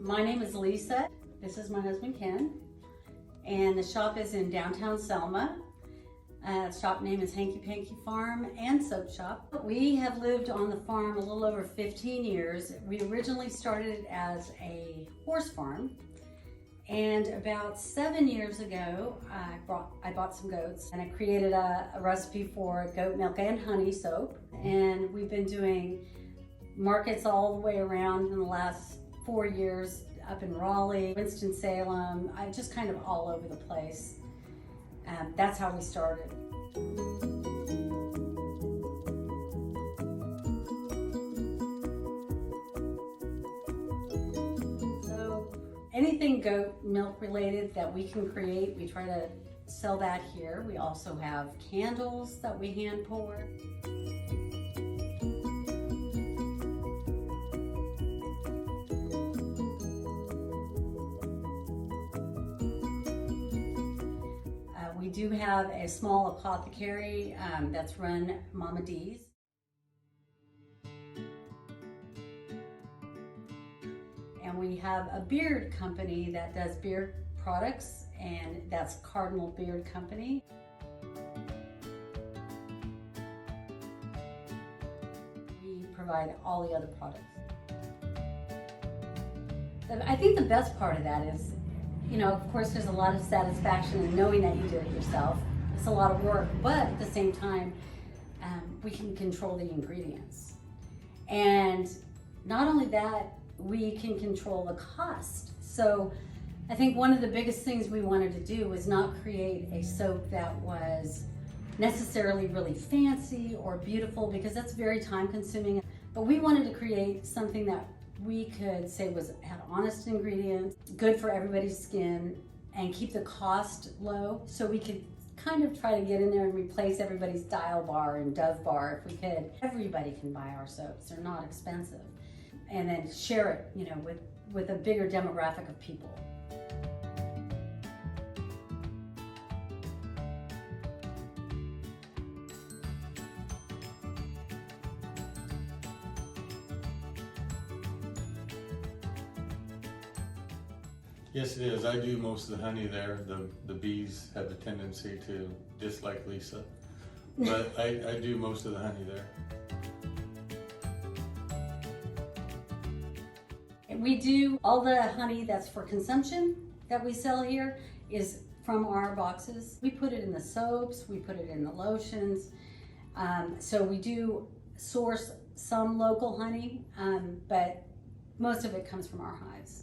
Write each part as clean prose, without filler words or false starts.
My name is Lisa. This is my husband Ken. And the shop is in downtown Selma. The shop name is Hanky Panky Farm and Soap Shop. We have lived on the farm a little over 15 years. We originally started as a horse farm. And about 7 years ago, I bought some goats and I created a recipe for goat milk and honey soap. And we've been doing markets all the way around in the last 4 years, up in Raleigh, Winston-Salem, just kind of all over the place. That's how we started. So anything goat milk related that we can create, we try to sell that here. We also have candles that we hand pour. We do have a small apothecary that's run Mama D's. And we have a beard company that does beard products, and that's Cardinal Beard Company. We provide all the other products. I think the best part of that is, you know, of course, there's a lot of satisfaction in knowing that you did it yourself. It's a lot of work, but at the same time, we can control the ingredients. And not only that, we can control the cost. So I think one of the biggest things we wanted to do was not create a soap that was necessarily really fancy or beautiful, because that's very time consuming. But we wanted to create something that we could say had honest ingredients, good for everybody's skin, and keep the cost low, so we could kind of try to get in there and replace everybody's Dial Bar and Dove Bar if we could. Everybody can buy our soaps, they're not expensive. And then share it, you know, with a bigger demographic of people. Yes, it is. I do most of the honey there. The bees have a tendency to dislike Lisa, but I do most of the honey there. We do all the honey that's for consumption that we sell here is from our boxes. We put it in the soaps, we put it in the lotions. So we do source some local honey, but most of it comes from our hives.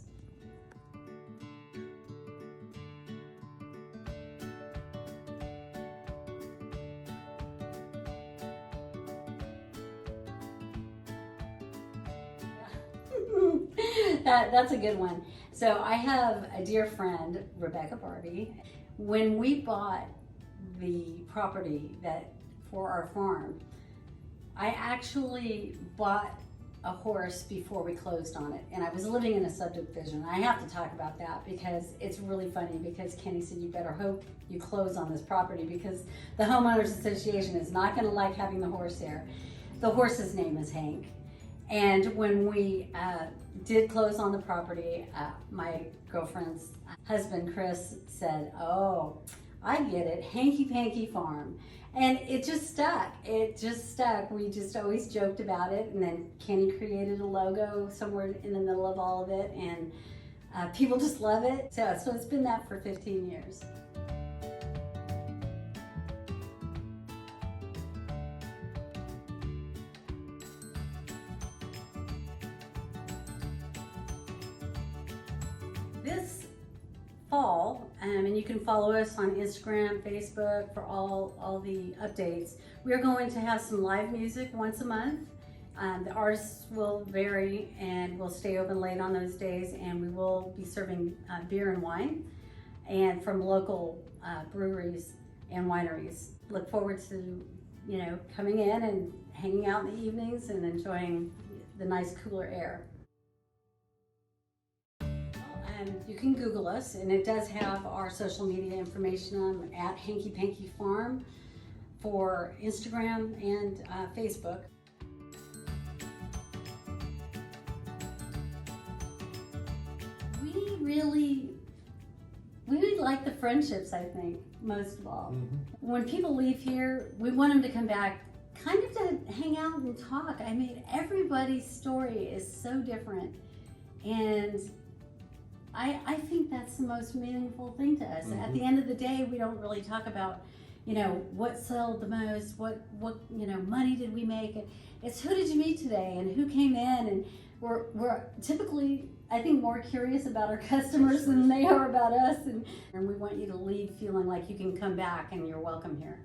That's a good one. So I have a dear friend, Rebecca Barbie. When we bought the property for our farm, I actually bought a horse before we closed on it, and I was living in a subdivision. I have to talk about that because it's really funny, because Kenny said, you better hope you close on this property because the homeowners association is not going to like having the horse there. The horse's name is Hank. And when we did close on the property, my girlfriend's husband, Chris, said, oh, I get it, Hanky Panky Farm. And it just stuck. It just stuck. We just always joked about it. And then Kenny created a logo somewhere in the middle of all of it. And people just love it. So it's been that for 15 years. This fall, and you can follow us on Instagram, Facebook for all the updates. We are going to have some live music once a month. The artists will vary, and we'll stay open late on those days, and we will be serving beer and wine, and from local breweries and wineries. Look forward to, you know, coming in and hanging out in the evenings and enjoying the nice cooler air. You can Google us, and it does have our social media information at Hanky Panky Farm for Instagram and Facebook. like the friendships, I think, most of all. Mhm. When people leave here, we want them to come back kind of to hang out and talk. I mean, everybody's story is so different. And I think that's the most meaningful thing to us. At the end of the day, we don't really talk about, what sold the most, what money did we make. It's who did you meet today and who came in, and we're typically, I think, more curious about our customers than they are about us, and we want you to leave feeling like you can come back and you're welcome here.